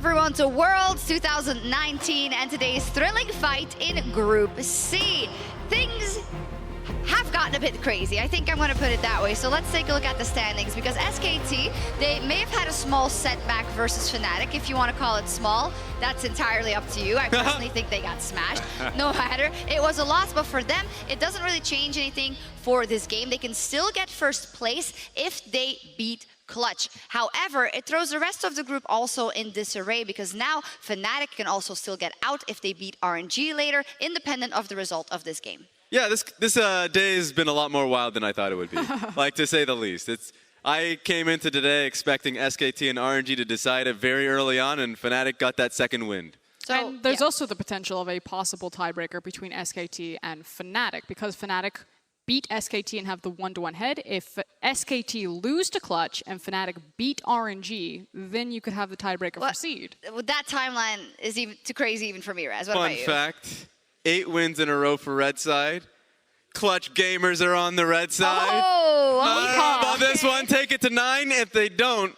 everyone to Worlds 2019 and today's thrilling fight in Group C. Things have gotten a bit crazy. I think I'm going to put it that way. So let's take a look at the standings, because SKT, they may have had a small setback versus Fnatic. If you want to call it small, that's entirely up to you. I personally think they got smashed. No matter. It was a loss, but for them, it doesn't really change anything for this game. They can still get first place if they beat Clutch. However, it throws the rest of the group also in disarray, because now Fnatic can also still get out if they beat RNG later, independent of the result of this game. Yeah, this day has been a lot more wild than I thought it would be, like, to say the least. I came into today expecting SKT and RNG to decide it very early on, and Fnatic got that second wind. So, and there's also the potential of a possible tiebreaker between SKT and Fnatic, because Fnatic beat SKT and have the 1-to-1 head. If SKT lose to Clutch and Fnatic beat RNG, then you could have the tiebreaker for seed. That timeline is even too crazy even for me, Raz. What Fun about you? fact, 8 wins in a row for red side. Clutch gamers are on the red side. Oh, how about this one? Take it to 9. If they don't,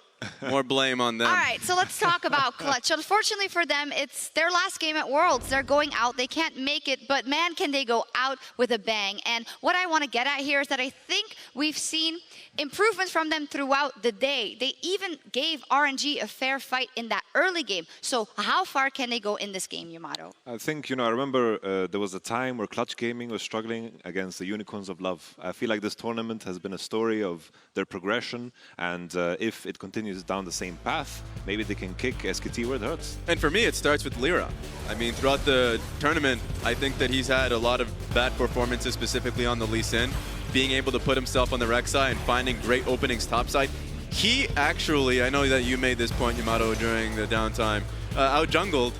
more blame on them. All right, so let's talk about Clutch. Unfortunately for them, it's their last game at Worlds. They're going out. They can't make it, but man, can they go out with a bang. And what I want to get at here is that I think we've seen improvements from them throughout the day. They even gave RNG a fair fight in that early game. So how far can they go in this game, Yamato? I think, I remember there was a time where Clutch Gaming was struggling against the Unicorns of Love. I feel like this tournament has been a story of their progression, and if it continues down the same path, maybe they can kick SKT where it hurts. And for me, it starts with Lira. I mean, throughout the tournament, I think that he's had a lot of bad performances, specifically on the Lee Sin, being able to put himself on the rec side and finding great openings topside. He actually, I know that you made this point, Yamato, during the downtime, out-jungled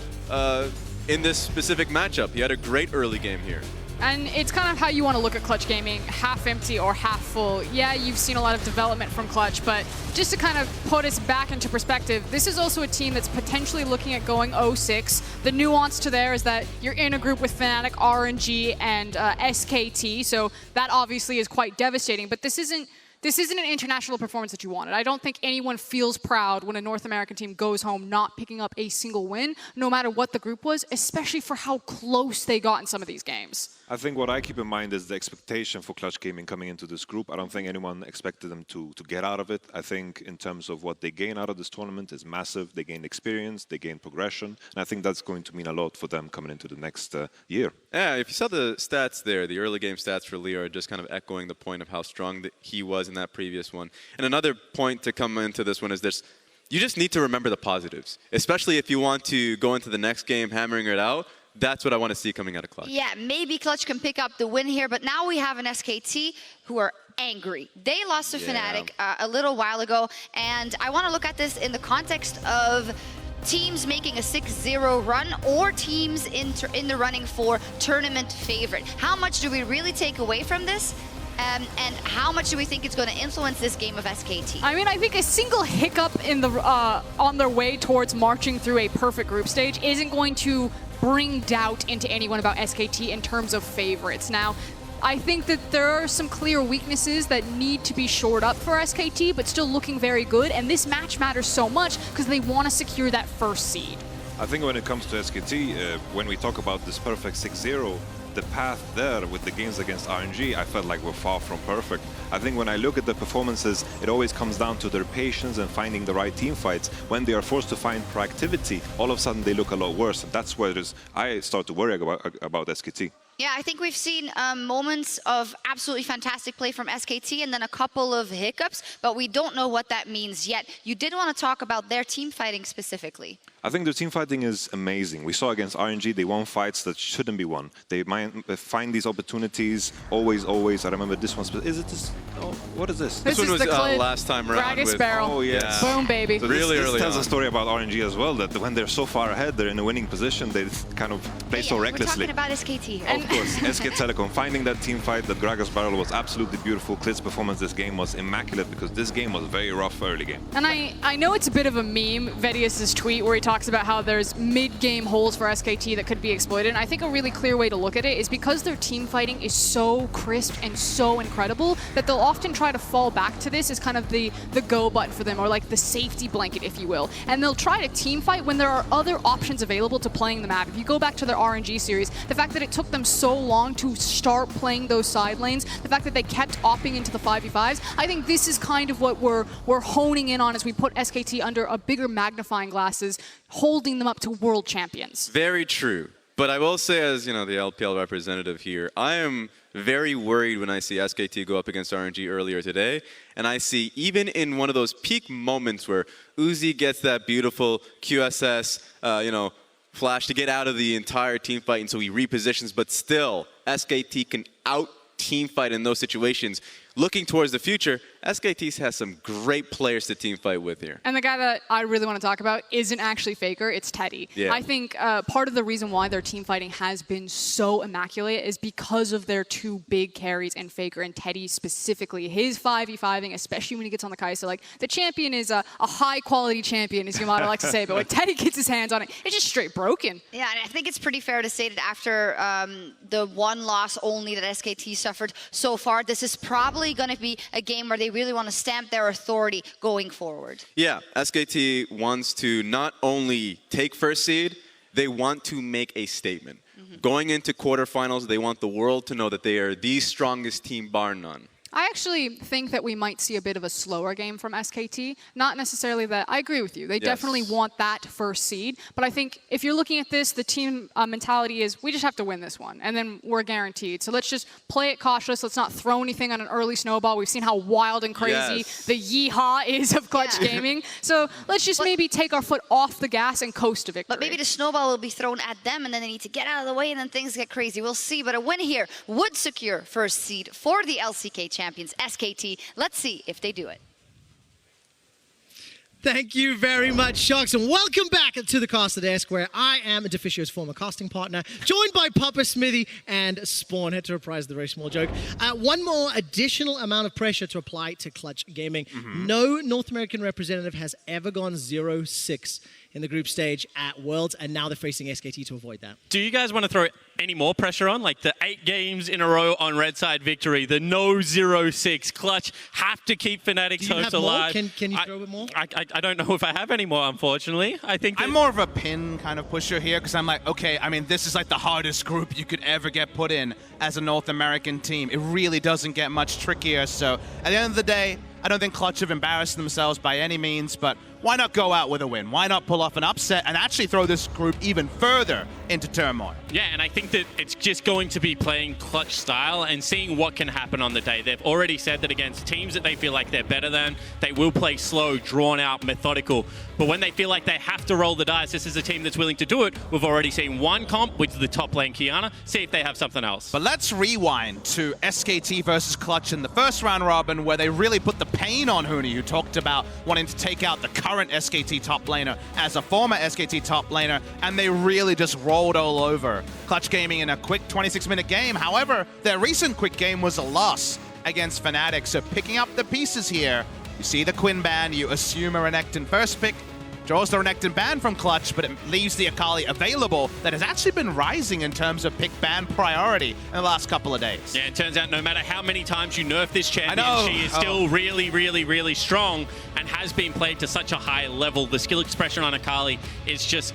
in this specific matchup. He had a great early game here. And it's kind of how you want to look at Clutch Gaming, half empty or half full. Yeah, you've seen a lot of development from Clutch, but just to kind of put us back into perspective, this is also a team that's potentially looking at going 0-6. The nuance to there is that you're in a group with Fnatic, RNG, and SKT, so that obviously is quite devastating, but this isn't an international performance that you wanted. I don't think anyone feels proud when a North American team goes home not picking up a single win, no matter what the group was, especially for how close they got in some of these games. I think what I keep in mind is the expectation for Clutch Gaming coming into this group. I don't think anyone expected them to get out of it. I think in terms of what they gain out of this tournament is massive. They gain experience, they gain progression, and I think that's going to mean a lot for them coming into the next year. Yeah, if you saw the stats there, the early game stats for Lira, just kind of echoing the point of how strong he was in that previous one. And another point to come into this one is this: you just need to remember the positives, especially if you want to go into the next game hammering it out. That's what I want to see coming out of Clutch. Yeah, maybe Clutch can pick up the win here, but now we have an SKT who are angry. They lost to Fnatic a little while ago, and I want to look at this in the context of teams making a 6-0 run or teams in the running for tournament favorite. How much do we really take away from this? And how much do we think it's going to influence this game of SKT? I mean, I think a single hiccup in the on their way towards marching through a perfect group stage isn't going to bring doubt into anyone about SKT in terms of favorites. Now, I think that there are some clear weaknesses that need to be shored up for SKT, but still looking very good. And this match matters so much because they want to secure that first seed. I think when it comes to SKT, when we talk about this perfect 6-0, the path there with the games against RNG, I felt like we're far from perfect. I think when I look at the performances, it always comes down to their patience and finding the right team fights. When they are forced to find proactivity, all of a sudden they look a lot worse. And that's where I start to worry about SKT. Yeah, I think we've seen moments of absolutely fantastic play from SKT and then a couple of hiccups, but we don't know what that means yet. You did want to talk about their team fighting specifically. I think their team fighting is amazing. We saw against RNG, they won fights that shouldn't be won. They find these opportunities, always. I remember this one. Is it this? Oh, what is this? This one is was the Clid last time around Gragas with... barrel. Oh, yes. Boom, baby. So Really this early tells on. a story about RNG as well, that when they're so far ahead, they're in a winning position, they kind of play so recklessly. We're talking about SKT here. Of course, SK Telecom. Finding that team fight, that Gragas barrel was absolutely beautiful. Clid's performance this game was immaculate because this game was very rough early game. And I know it's a bit of a meme, Vedius' tweet, where he talks about how there's mid-game holes for SKT that could be exploited. And I think a really clear way to look at it is because their team fighting is so crisp and so incredible that they'll often try to fall back to this as kind of the go button for them, or like the safety blanket, if you will. And they'll try to team fight when there are other options available to playing the map. If you go back to their RNG series, the fact that it took them so long to start playing those side lanes, the fact that they kept opting into the 5v5s, I think this is kind of what we're honing in on as we put SKT under a bigger magnifying glasses, holding them up to world champions. Very true. But I will say, as the LPL representative here, I am very worried when I see SKT go up against RNG earlier today, and I see even in one of those peak moments where Uzi gets that beautiful QSS, flash to get out of the entire team fight, and so he repositions, but still SKT can out team fight in those situations. Looking towards the future, SKT has some great players to team fight with here. And the guy that I really want to talk about isn't actually FLICKR, it's Teddy. Yeah. I think part of the reason why their team fighting has been so immaculate is because of their two big carries in FLICKR and Teddy specifically. His 5v5ing, especially when he gets on the Kai'Sa, like the champion is a high-quality champion, as Yamato likes to say, but when Teddy gets his hands on it, it's just straight broken. Yeah, and I think it's pretty fair to say that after the one loss only that SKT suffered so far, this is probably going to be a game where they really want to stamp their authority going forward. Yeah, SKT wants to not only take first seed, they want to make a statement. Going into quarterfinals, they want the world to know that they are the strongest team, bar none. I actually think that we might see a bit of a slower game from SKT. Not necessarily that, I agree with you. They definitely want that first seed. But I think if you're looking at this, the team mentality is we just have to win this one. And then we're guaranteed. So let's just play it cautious. Let's not throw anything on an early snowball. We've seen how wild and crazy the yeehaw is of Clutch Gaming. So let's just maybe take our foot off the gas and coast to victory. But maybe the snowball will be thrown at them and then they need to get out of the way and then things get crazy. We'll see. But a win here would secure first seed for the LCK champions, SKT. Let's see if they do it. Thank you very much, Sharks, and welcome back to the Caster Desk, where I am Deficio's former casting partner, joined by Papa Smithy and Spawn. Had to reprise the very small joke. One more additional amount of pressure to apply to Clutch Gaming. No North American representative has ever gone 0-6 in the group stage at Worlds, and now they're facing SKT to avoid that. Do you guys want to throw any more pressure on? Like the 8 games in a row on red side victory, the no 0-6 Clutch have to keep Fnatic's hopes alive. Can you throw a bit more? I don't know if I have any more, unfortunately. I think I'm more of a pin kind of pusher here because I'm like, okay, I mean, this is like the hardest group you could ever get put in as a North American team. It really doesn't get much trickier. So at the end of the day, I don't think Clutch have embarrassed themselves by any means, but why not go out with a win? Why not pull off an upset and actually throw this group even further into turmoil? Yeah, and I think that it's just going to be playing Clutch style and seeing what can happen on the day. They've already said that against teams that they feel like they're better than, they will play slow, drawn out, methodical. But when they feel like they have to roll the dice, this is a team that's willing to do it. We've already seen one comp, which is the top lane Qiyana. See if they have something else. But let's rewind to SKT versus Clutch in the first round robin, where they really put the pain on Huni, who talked about wanting to take out the current SKT top laner as a former SKT top laner, and they really just rolled all over Clutch Gaming in a quick 26-minute game. However, their recent quick game was a loss against Fnatic, so picking up the pieces here. You see the Quinn ban, you assume a Renekton first pick, draws the Renekton ban from Clutch, but it leaves the Akali available that has actually been rising in terms of pick ban priority in the last couple of days. Yeah, it turns out no matter how many times you nerf this champion, she is still really, really, really strong and has been played to such a high level. The skill expression on Akali is just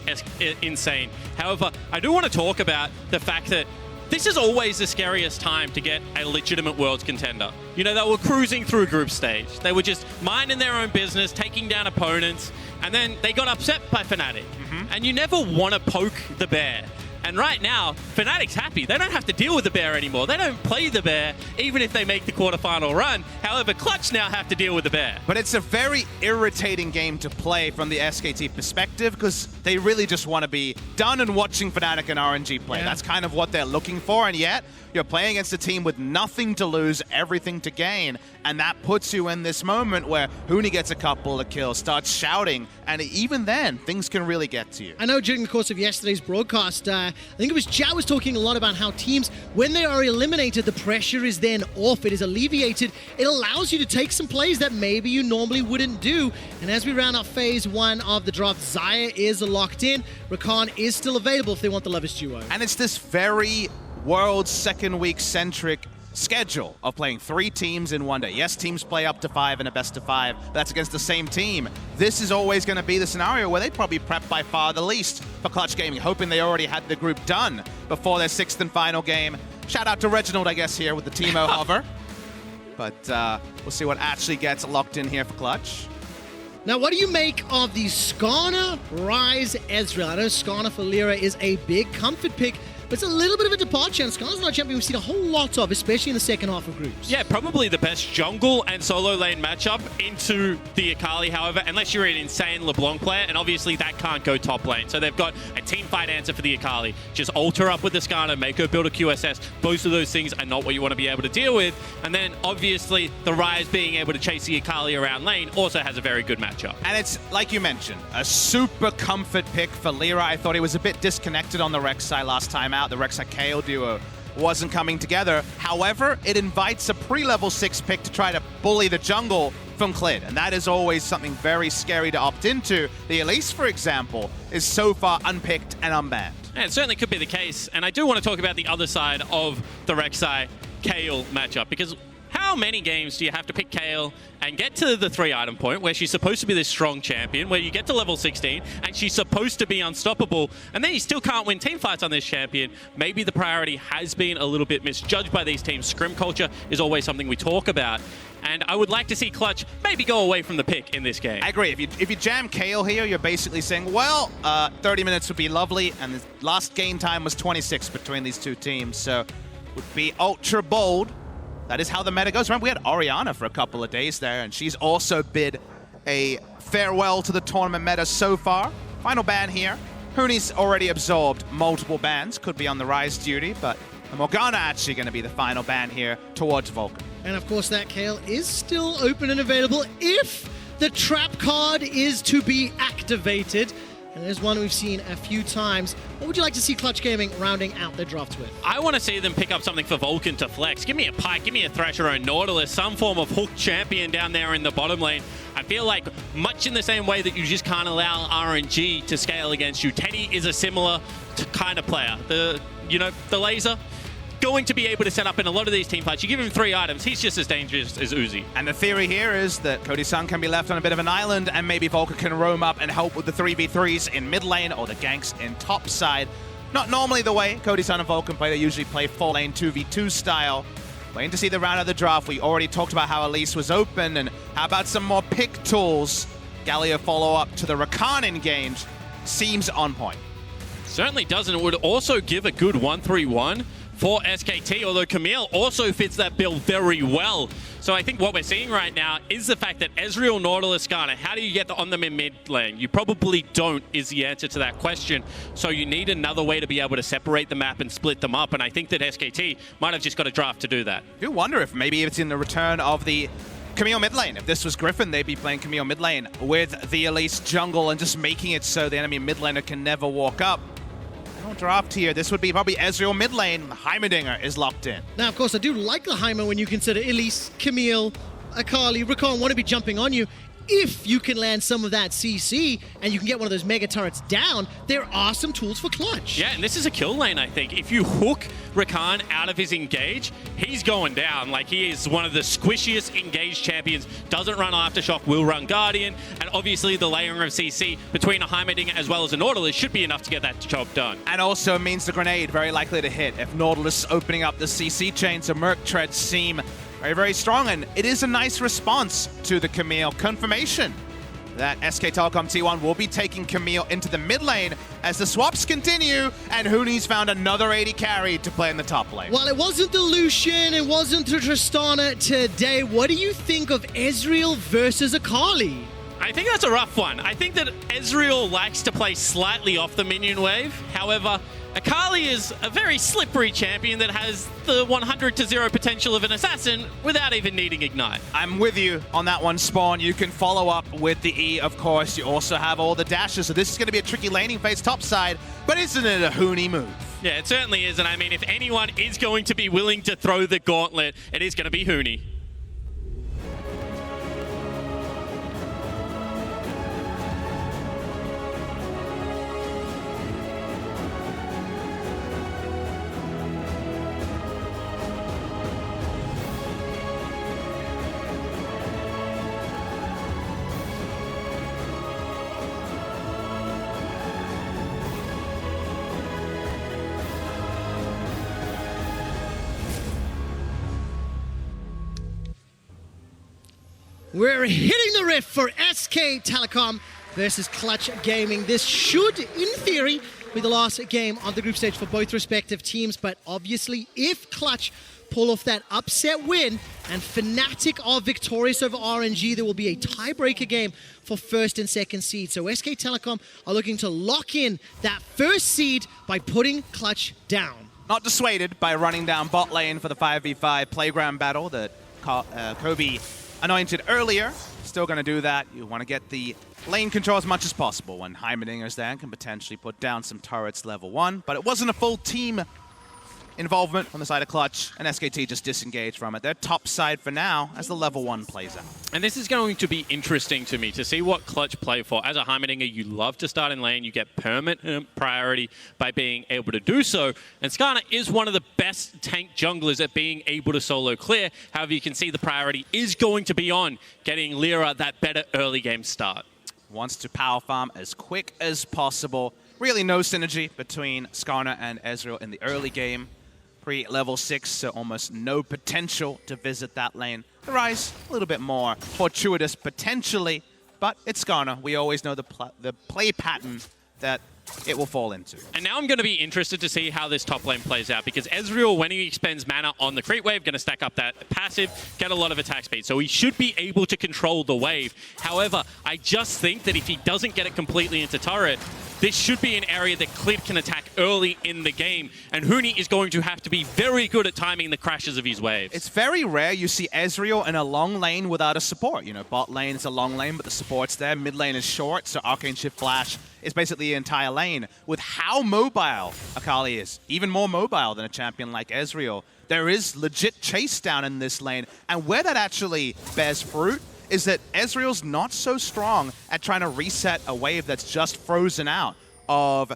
insane. However, I do want to talk about the fact that this is always the scariest time to get a legitimate Worlds contender. You know, they were cruising through group stage. They were just minding their own business, taking down opponents, and then they got upset by Fnatic. And you never want to poke the bear. And right now, Fnatic's happy. They don't have to deal with the bear anymore. They don't play the bear, even if they make the quarterfinal run. However, Clutch now have to deal with the bear. But it's a very irritating game to play from the SKT perspective because they really just want to be done and watching Fnatic and RNG play. That's kind of what they're looking for, and yet you're playing against a team with nothing to lose, everything to gain, and that puts you in this moment where Huni gets a couple of kills, starts shouting, and even then, things can really get to you. I know during the course of yesterday's broadcast, I think it was Jao was talking a lot about how teams, when they are eliminated, the pressure is then off. It is alleviated. It allows you to take some plays that maybe you normally wouldn't do. And as we round up phase 1 of the draft, Xayah is locked in. Rakan is still available if they want the Lovers duo. And it's this very World second week centric schedule of playing 3 teams in one day. Yes, teams play up to 5 in a best of 5. That's against the same team. This is always going to be the scenario where they probably prep by far the least for Clutch Gaming, hoping they already had the group done before their 6th and final game. Shout out to Reginald, I guess, here with the Teemo hover. But we'll see what actually gets locked in here for Clutch. Now, what do you make of the Skarner, Ryze, Ezreal? I know Skarner for Lira is a big comfort pick, but it's a little bit of a departure, and Skarner's not a champion we've seen a whole lot of, especially in the second half of groups. Yeah, probably the best jungle and solo lane matchup into the Akali, however, unless you're an insane LeBlanc player, and obviously that can't go top lane. So they've got a team fight answer for the Akali. Just ult her up with the Skarner, make her build a QSS. Both of those things are not what you want to be able to deal with. And then, obviously, the Ryze being able to chase the Akali around lane also has a very good matchup. And it's, like you mentioned, a super comfort pick for Lira. I thought he was a bit disconnected on the Rek'Sai last time out. The Rek'Sai-KO duo wasn't coming together. However, it invites a pre-level 6 pick to try to bully the jungle from Clid, and that is always something very scary to opt into. The Elise, for example, is so far unpicked and unbanned. And it certainly could be the case, and I do want to talk about the other side of the Rek'Sai-Kayle matchup, because how many games do you have to pick Kayle and get to the 3-item point where she's supposed to be this strong champion, where you get to level 16 and she's supposed to be unstoppable, and then you still can't win team fights on this champion? Maybe the priority has been a little bit misjudged by these teams. Scrim culture is always something we talk about, and I would like to see Clutch maybe go away from the pick in this game. I agree. If you jam Kayle here, you're basically saying, well, 30 minutes would be lovely, and the last game time was 26 between these two teams, so would be ultra bold. That is how the meta goes. Remember, we had Orianna for a couple of days there, and she's also bid a farewell to the tournament meta so far. Final ban here. Huni's already absorbed multiple bans. Could be on the Ryze duty, but Morgana actually going to be the final ban here towards Vulcan. And of course, that Kayle is still open and available if the trap card is to be activated. And there's one we've seen a few times. What would you like to see Clutch Gaming rounding out their drafts with? I want to see them pick up something for Vulcan to flex. Give me a Pike, give me a Thrasher or a Nautilus, some form of hook champion down there in the bottom lane. I feel like much in the same way that you just can't allow RNG to scale against you, Teddy is a similar kind of player. The laser, going to be able to set up in a lot of these team fights. You give him 3 items, he's just as dangerous as Uzi. And the theory here is that Cody Sun can be left on a bit of an island, and maybe Vulcan can roam up and help with the 3v3s in mid lane or the ganks in top side. Not normally the way Cody Sun and Vulcan play. They usually play full lane 2v2 style. Waiting to see the round of the draft. We already talked about how Elise was open, and how about some more pick tools? Galio follow-up to the Rakan engage seems on point. Certainly doesn't. It would also give a good 1-3-1 for SKT, although Camille also fits that build very well. So I think what we're seeing right now is the fact that Ezreal, Nautilus, Skarner, how do you get on them in mid lane? You probably don't, is the answer to that question. So you need another way to be able to separate the map and split them up, and I think that SKT might have just got a draft to do that. I do wonder if maybe it's in the return of the Camille mid lane. If this was Griffin, they'd be playing Camille mid lane with the Elise jungle and just making it so the enemy mid laner can never walk up. Draft here. This would be probably Ezreal mid lane. Heimerdinger is locked in. Now, of course, I do like the Heimer when you consider Elise, Camille, Akali, Rakan want to be jumping on you. If you can land some of that CC and you can get one of those mega turrets down, there are some tools for Clutch. Yeah, and this is a kill lane, I think. If you hook Rakan out of his engage, he's going down. Like, he is one of the squishiest engaged champions. Doesn't run Aftershock, will run Guardian, and obviously the layering of CC between a Heimerdinger as well as a Nautilus should be enough to get that job done. And also means the grenade very likely to hit if Nautilus opening up the CC chain, so Merc Treads seem very, very strong, and it is a nice response to the Camille confirmation that SK Telecom T1 will be taking Camille into the mid lane as the swaps continue, and Huni's found another 80 carry to play in the top lane. Well, it wasn't the Lucian, it wasn't the Tristana today. What do you think of Ezreal versus Akali? I think that's a rough one. I think that Ezreal likes to play slightly off the minion wave. However, Akali is a very slippery champion that has the 100-0 potential of an assassin without even needing Ignite. I'm with you on that one, Spawn. You can follow up with the E, of course. You also have all the dashes, so this is going to be a tricky laning phase topside, but isn't it a Huni move? Yeah, it certainly is, and I mean, if anyone is going to be willing to throw the gauntlet, it is going to be Huni. We're hitting the rift for SK Telecom versus Clutch Gaming. This should, in theory, be the last game on the group stage for both respective teams, but obviously, if Clutch pull off that upset win and Fnatic are victorious over RNG, there will be a tiebreaker game for first and second seed. So SK Telecom are looking to lock in that first seed by putting Clutch down. Not dissuaded by running down bot lane for the 5v5 playground battle that Kobe anointed earlier. Still going to do that. You want to get the lane control as much as possible when Heimerdinger's there and can potentially put down some turrets level 1. But it wasn't a full team involvement on the side of Clutch, and SKT just disengaged from it. They're top side for now as the level 1 plays out. And this is going to be interesting to me to see what Clutch play for. As a Heimerdinger, you love to start in lane. You get permanent priority by being able to do so. And Skarner is one of the best tank junglers at being able to solo clear. However, you can see the priority is going to be on getting Lira that better early game start. Wants to power farm as quick as possible. Really no synergy between Skarner and Ezreal in the early game. Pre-level 6, so almost no potential to visit that lane. The Ryze, a little bit more fortuitous potentially, but it's Skarner. We always know the play pattern that it will fall into. And now I'm going to be interested to see how this top lane plays out, because Ezreal, when he expends mana on the creep wave, going to stack up that passive, get a lot of attack speed. So he should be able to control the wave. However, I just think that if he doesn't get it completely into turret, this should be an area that Clid can attack early in the game, and Huni is going to have to be very good at timing the crashes of his waves. It's very rare you see Ezreal in a long lane without a support. You know, bot lane is a long lane, but the support's there. Mid lane is short, so Arcane Shift Flash is basically the entire lane. With how mobile Akali is, even more mobile than a champion like Ezreal, there is legit chase down in this lane, and where that actually bears fruit is that Ezreal's not so strong at trying to reset a wave that's just frozen out of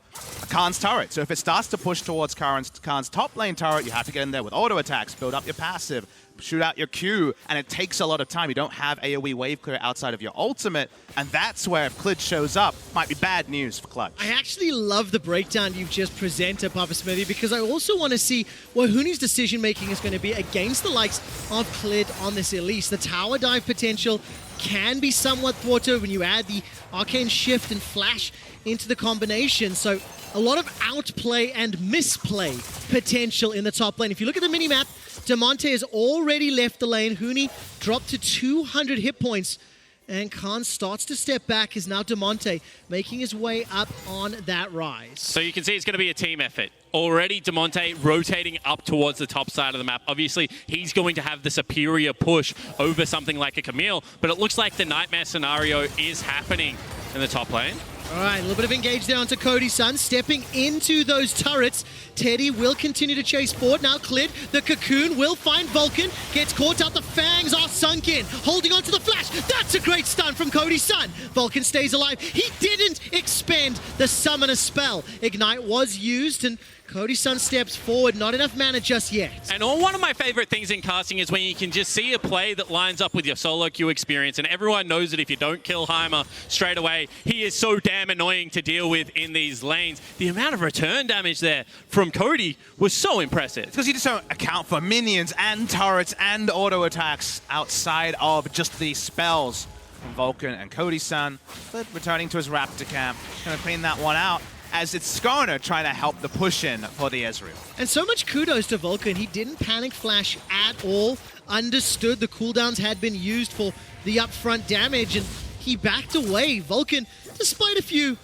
Khan's turret. So if it starts to push towards Khan's top lane turret, you have to get in there with auto attacks, build up your passive, shoot out your Q, and it takes a lot of time. You don't have AoE wave clear outside of your ultimate, and that's where if Clid shows up, might be bad news for Clutch. I actually love the breakdown you've just presented, Papa Smithy, because I also want to see what Huni's decision-making is going to be against the likes of Clid on this Elise. The tower dive potential can be somewhat thwarted when you add the Arcane Shift and Flash into the combination, so a lot of outplay and misplay potential in the top lane. If you look at the minimap, Damonte has already left the lane. Huni dropped to 200 hit points, and Khan starts to step back. Is now Damonte making his way up on that Ryze. So you can see it's going to be a team effort. Already Damonte rotating up towards the top side of the map. Obviously, he's going to have the superior push over something like a Camille, but it looks like the nightmare scenario is happening in the top lane. All right, a little bit of engage there onto Cody Sun, stepping into those turrets. Teddy will continue to chase forward. Now Clid, the cocoon, will find Vulcan. Gets caught out, the fangs are sunk in. Holding onto the flash. That's a great stun from Cody Sun. Vulcan stays alive. He didn't expend the summoner spell. Ignite was used, and Cody Sun steps forward. Not enough mana just yet. And one of my favorite things in casting is when you can just see a play that lines up with your solo queue experience, and everyone knows that if you don't kill Heimer straight away, he is so damn annoying to deal with in these lanes. The amount of return damage there from Cody was so impressive. Because you just don't account for minions and turrets and auto attacks outside of just the spells from Vulcan and Cody Sun. But returning to his Raptor camp, going to clean that one out, as it's Skarner trying to help the push-in for the Ezreal. And so much kudos to Vulcan. He didn't panic flash at all. Understood the cooldowns had been used for the upfront damage, and he backed away. Vulcan, despite a few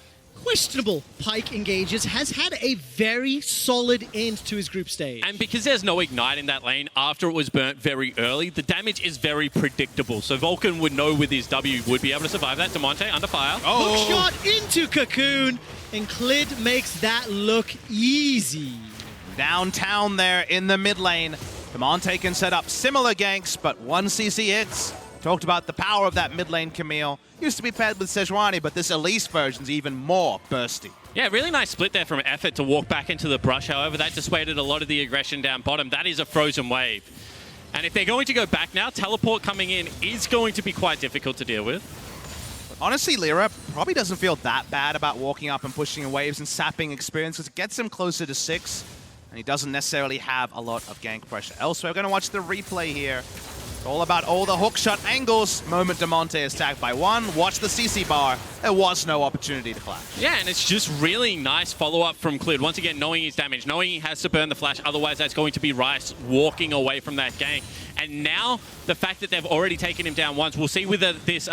questionable Pyke engages, has had a very solid end to his group stage. And because there's no Ignite in that lane after it was burnt very early, the damage is very predictable. So Vulcan would know with his W would be able to survive that. Damonte under fire. Hook shot into Cocoon, and Clid makes that look easy. Downtown there in the mid lane. Damonte can set up similar ganks, but one CC hits. Talked about the power of that mid lane Camille. Used to be paired with Sejuani, but this Elise version's even more bursty. Yeah, really nice split there from Effort to walk back into the brush. However, that dissuaded a lot of the aggression down bottom. That is a frozen wave. And if they're going to go back now, teleport coming in is going to be quite difficult to deal with. Honestly, Lira probably doesn't feel that bad about walking up and pushing in waves and sapping experience because it gets him closer to 6, and he doesn't necessarily have a lot of gank pressure. Elsewhere, we're going to watch the replay here. It's all about all the hook shot angles. Moment Damonte is tagged by 1. Watch the CC bar. There was no opportunity to clash. Yeah, and it's just really nice follow-up from Clid. Once again, knowing his damage, knowing he has to burn the flash, otherwise that's going to be Ryze walking away from that gank. And now, the fact that they've already taken him down once, we'll see whether this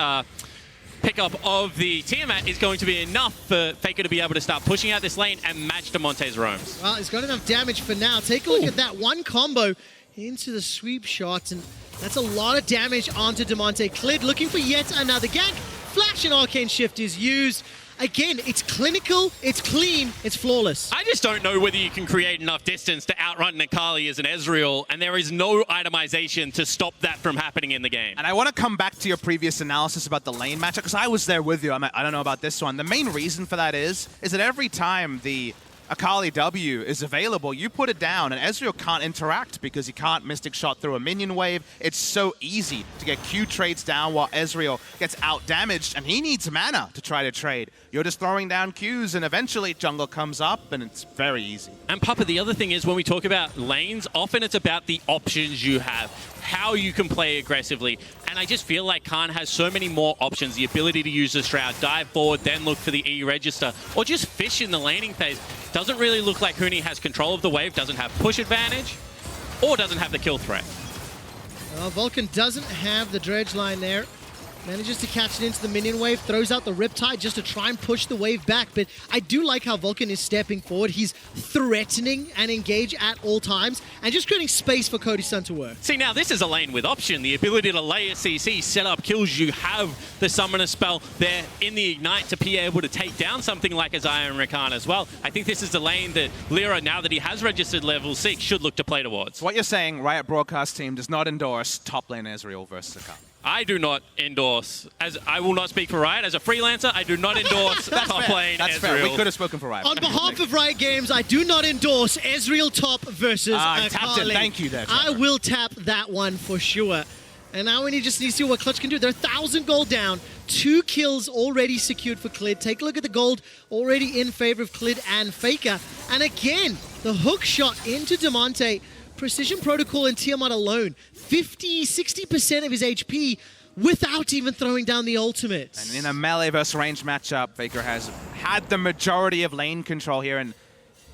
pickup of the Tiamat is going to be enough for FLICKR to be able to start pushing out this lane and match Damonte's roams. Well, he's got enough damage for now. Take a look at that one combo into the sweep shots, and that's a lot of damage onto Damonte. Clid looking for yet another gank. Flash and Arcane Shift is used. Again, it's clinical, it's clean, it's flawless. I just don't know whether you can create enough distance to outrun an Akali as an Ezreal, and there is no itemization to stop that from happening in the game. And I want to come back to your previous analysis about the lane matchup, because I was there with you. I don't know about this one. The main reason for that is that every time the Akali W is available, you put it down, and Ezreal can't interact because he can't Mystic Shot through a minion wave. It's so easy to get Q trades down while Ezreal gets out-damaged, and he needs mana to try to trade. You're just throwing down Qs, and eventually jungle comes up, and it's very easy. And Papa, the other thing is when we talk about lanes, often it's about the options you have, how you can play aggressively. And I just feel like Khan has so many more options, the ability to use the Shroud, dive forward, then look for the E register, or just fish in the laning phase. Doesn't really look like Huni has control of the wave, doesn't have push advantage, or doesn't have the kill threat. Well, Vulcan doesn't have the dredge line there. Manages to catch it into the minion wave, throws out the Riptide just to try and push the wave back. But I do like how Vulcan is stepping forward. He's threatening and engage at all times and just creating space for Cody Sun to work. See, now this is a lane with option. The ability to lay a CC, set up kills. You have the Summoner spell there in the Ignite to be able to take down something like Xayah and Rakan as well. I think this is the lane that Lira, now that he has registered level 6, should look to play towards. What you're saying, Riot Broadcast team does not endorse top lane Ezreal versus Akali. I do not endorse, as I will not speak for Riot. As a freelancer, I do not endorse top lane That's Ezreal. fair. We could have spoken for Riot. On behalf of Riot Games, I do not endorse Ezreal top versus Akali. Tapped it. Thank you there, Trevor. I will tap that one for sure. And now we just need to see what Clutch can do. They're 1,000 gold down. 2 kills already secured for Clid. Take a look at the gold already in favor of Clid and FLICKR. And again, the hook shot into Damonte. Precision Protocol and Tiamat alone. 50-60% of his HP without even throwing down the ultimate. And in a melee versus range matchup, FLICKR has had the majority of lane control here. And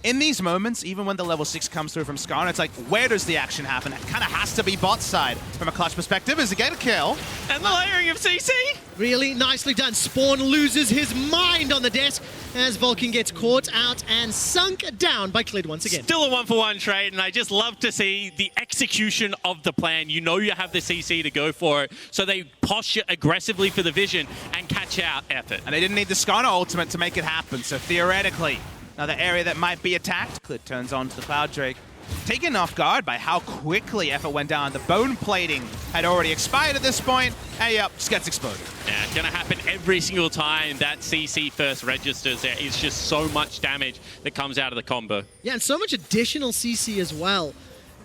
in these moments, even when the level 6 comes through from Skarner, it's like, where does the action happen? It kind of has to be bot side from a Clutch perspective. Is it get a kill? And the layering of CC? Really nicely done. Spawn loses his mind on the desk as Vulcan gets caught out and sunk down by Clid once again. Still a 1-for-1 trade, and I just love to see the execution of the plan. You know you have the CC to go for it, so they posture aggressively for the vision and catch out effort. And they didn't need the Skarner ultimate to make it happen, so theoretically, another area that might be attacked. Clid turns on to the Cloud Drake. Taken off guard by how quickly effort went down. The bone plating had already expired at this point. And yep, just gets exploded. Yeah, it's going to happen every single time that CC first registers. There is just so much damage that comes out of the combo. Yeah, and so much additional CC as well.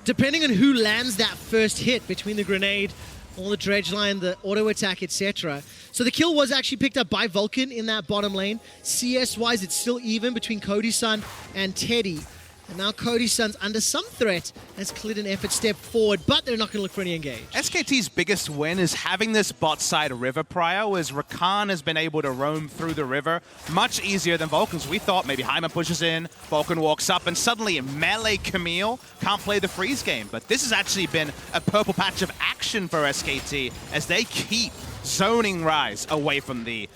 Depending on who lands that first hit between the grenade, all the dredge line, the auto attack, etc. So the kill was actually picked up by Vulcan in that bottom lane. CS-wise, it's still even between Cody Sun and Teddy. And now Cody Sun's under some threat as Clid and effort step forward, but they're not going to look for any engage. SKT's biggest win is having this bot side river prior, whereas Rakan has been able to roam through the river much easier than Vulcan's. We thought maybe Heimer pushes in, Vulcan walks up, and suddenly melee Camille can't play the freeze game. But this has actually been a purple patch of action for SKT as they keep zoning Ryze away from the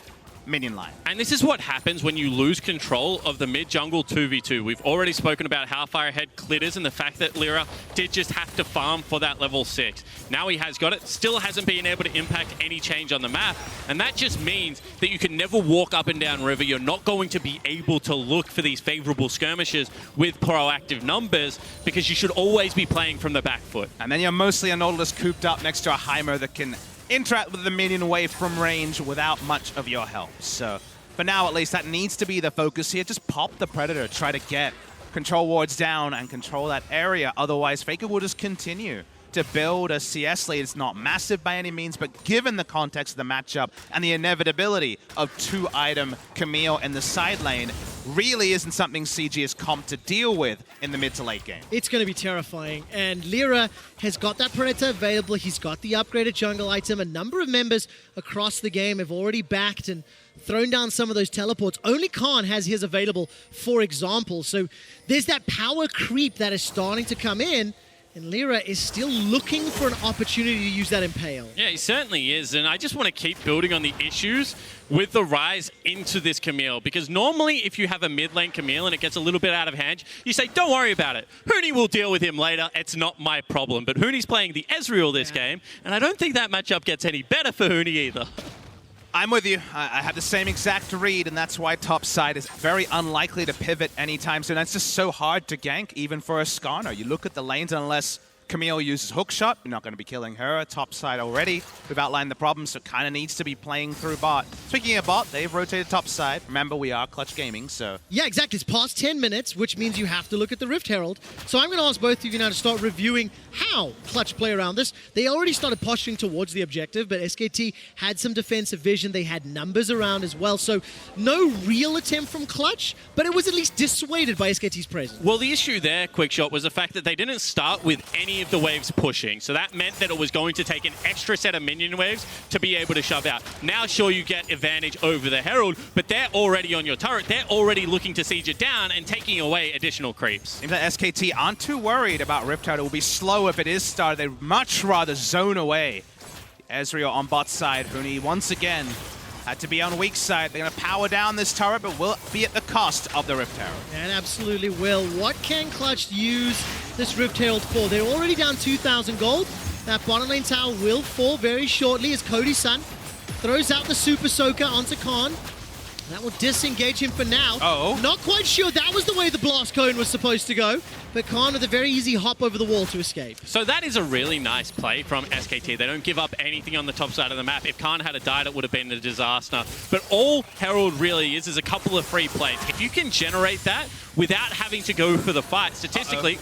minion line. And this is what happens when you lose control of the mid-jungle 2v2. We've already spoken about how far ahead Clid is and the fact that Lira did just have to farm for that level 6. Now he has got it, still hasn't been able to impact any change on the map, and that just means that you can never walk up and down river. You're not going to be able to look for these favorable skirmishes with proactive numbers because you should always be playing from the back foot. And then you're mostly a Nautilus cooped up next to a Heimer that can interact with the minion wave from range without much of your help. So for now, at least, that needs to be the focus here. Just pop the Predator, try to get control wards down and control that area. Otherwise, FLICKR will just continue to build a CS lead. It's not massive by any means, but given the context of the matchup and the inevitability of 2-item Camille in the side lane, really isn't something CG is comped to deal with in the mid to late game. It's going to be terrifying, and Lira has got that Predator available. He's got the upgraded jungle item. A number of members across the game have already backed and thrown down some of those teleports. Only Khan has his available, for example. So there's that power creep that is starting to come in, and Lira is still looking for an opportunity to use that Impale. Yeah, he certainly is, and I just want to keep building on the issues with the Ryze into this Camille, because normally if you have a mid lane Camille and it gets a little bit out of hand, you say, don't worry about it. Huni will deal with him later. It's not my problem. But Huni's playing the Ezreal this game, and I don't think that matchup gets any better for Huni either. I'm with you. I have the same exact read, and that's why top side is very unlikely to pivot anytime soon. That's just so hard to gank, even for a Skarner. You look at the lanes, and unless Camille uses hookshot, you're not going to be killing her. Top side already, we've outlined the problem, so kind of needs to be playing through bot. Speaking of bot, they've rotated top side. Remember, we are Clutch Gaming, so... Yeah, exactly. It's past 10 minutes, which means you have to look at the Rift Herald. So I'm going to ask both of you now to start reviewing how Clutch play around this. They already started posturing towards the objective, but SKT had some defensive vision. They had numbers around as well. So no real attempt from Clutch, but it was at least dissuaded by SKT's presence. Well, the issue there, Quickshot, was the fact that they didn't start with any of the waves pushing. So that meant that it was going to take an extra set of minion waves to be able to shove out. Now, sure, you get advantage over the Herald, but they're already on your turret. They're already looking to siege it down and taking away additional creeps. Seems like SKT aren't too worried about Rift Herald. It will be slow if it is started. They'd much rather zone away. Ezreal on bot side. Huni once again had to be on weak side. They're going to power down this turret, but will be at the cost of the Rift Herald. And absolutely will. What can Clutch use this Rift Herald for? They're already down 2,000 gold. That bottom lane tower will fall very shortly as Cody Sun throws out the Super Soaker onto Khan. That will disengage him for now. Uh-oh. Not quite sure that was the way the blast cone was supposed to go, but Khan with a very easy hop over the wall to escape. So that is a really nice play from SKT. They don't give up anything on the top side of the map. If Khan had died, it would have been a disaster. But all Herald really is a couple of free plays. If you can generate that without having to go for the fight, statistically,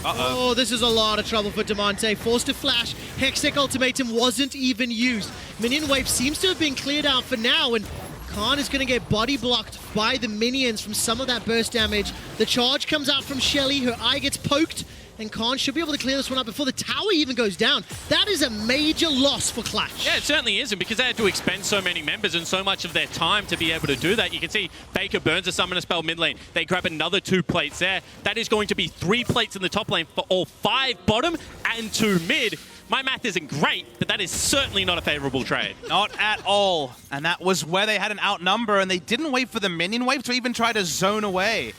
Oh, this is a lot of trouble for Damonte. Forced to flash. Hextech Ultimatum wasn't even used. Minion wave seems to have been cleared out for now, and Khan is going to get body blocked by the minions from some of that burst damage. The charge comes out from Shelly. Her eye gets poked, and Khan should be able to clear this one up before the tower even goes down. That is a major loss for Clutch. Yeah, it certainly is, and because they had to expend so many members and so much of their time to be able to do that, you can see Baker burns a summoner spell mid lane. They grab another 2 plates there. That is going to be 3 plates in the top lane for all 5 bottom and 2 mid. My math isn't great, but that is certainly not a favorable trade. Not at all. And that was where they had an outnumber, and they didn't wait for the minion wave to even try to zone away.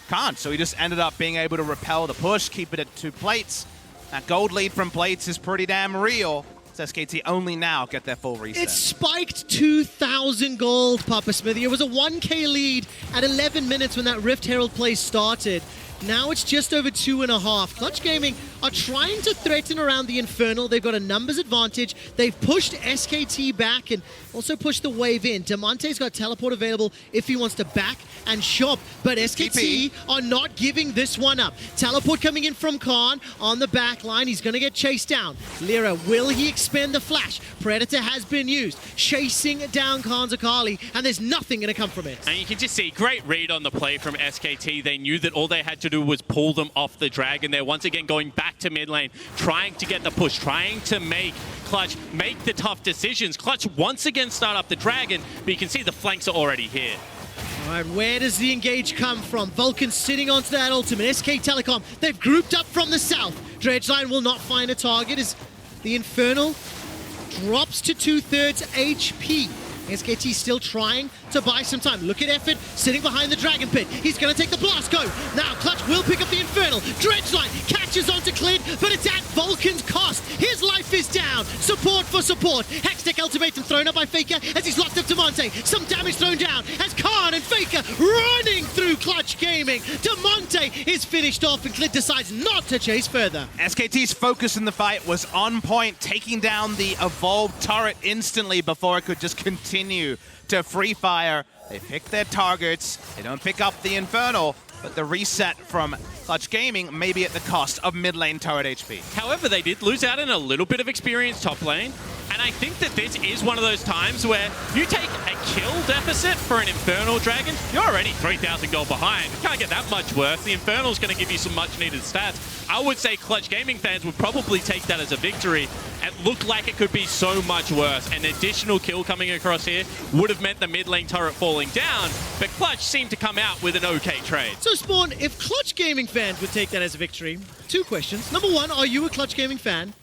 Can't, so he just ended up being able to repel the push, keep it at 2 plates. That gold lead from plates is pretty damn real. SKT only now get their full reset. It spiked 2,000 gold, Papa Smithy. It was a 1K lead at 11 minutes when that Rift Herald play started. Now it's just over 2.5. Clutch Gaming are trying to threaten around the Infernal. They've got a numbers advantage. They've pushed SKT back and also pushed the wave in. Damonte's got teleport available if he wants to back and shop, but SKT are not giving this one up. Teleport coming in from Khan on the back line. He's going to get chased down. Lira, will he expend the flash? Predator has been used. Chasing down Khan's Akali, and there's nothing going to come from it. And you can just see, great read on the play from SKT. They knew that all they had to do was pull them off the dragon. They're once again going back to mid lane, trying to get the push, trying to make Clutch make the tough decisions. Clutch once again start up the dragon, but you can see the flanks are already here. All right, where does the engage come from? Vulcan sitting onto that ultimate. SK Telecom, they've grouped up from the south. Dredgeline will not find a target as the Infernal drops to 2/3 HP. SKT still trying to buy some time. Look at Effort sitting behind the Dragon Pit. He's going to take the blast go. Now Clutch will pick up the Infernal. Dredgeline catches onto Clid, but it's at Vulcan's cost. His life is down. Support for support. Hextech ultimatum thrown up by FLICKR as he's locked up Damonte. Some damage thrown down as Khan and FLICKR running through Clutch Gaming. Damonte is finished off and Clid decides not to chase further. SKT's focus in the fight was on point, taking down the evolved turret instantly before it could just continue to free fire. They pick their targets. They don't pick up the Infernal, but the reset from Clutch Gaming may be at the cost of mid lane turret HP. However, they did lose out in a little bit of experience top lane. And I think that this is one of those times where you take a kill deficit for an Infernal Dragon, you're already 3,000 gold behind. You can't get that much worse. The Infernal's going to give you some much needed stats. I would say Clutch Gaming fans would probably take that as a victory. It looked like it could be so much worse. An additional kill coming across here would have meant the mid lane turret falling down, but Clutch seemed to come out with an okay trade. So Spawn, if Clutch Gaming fans would take that as a victory, two questions. Number one, are you a Clutch Gaming fan?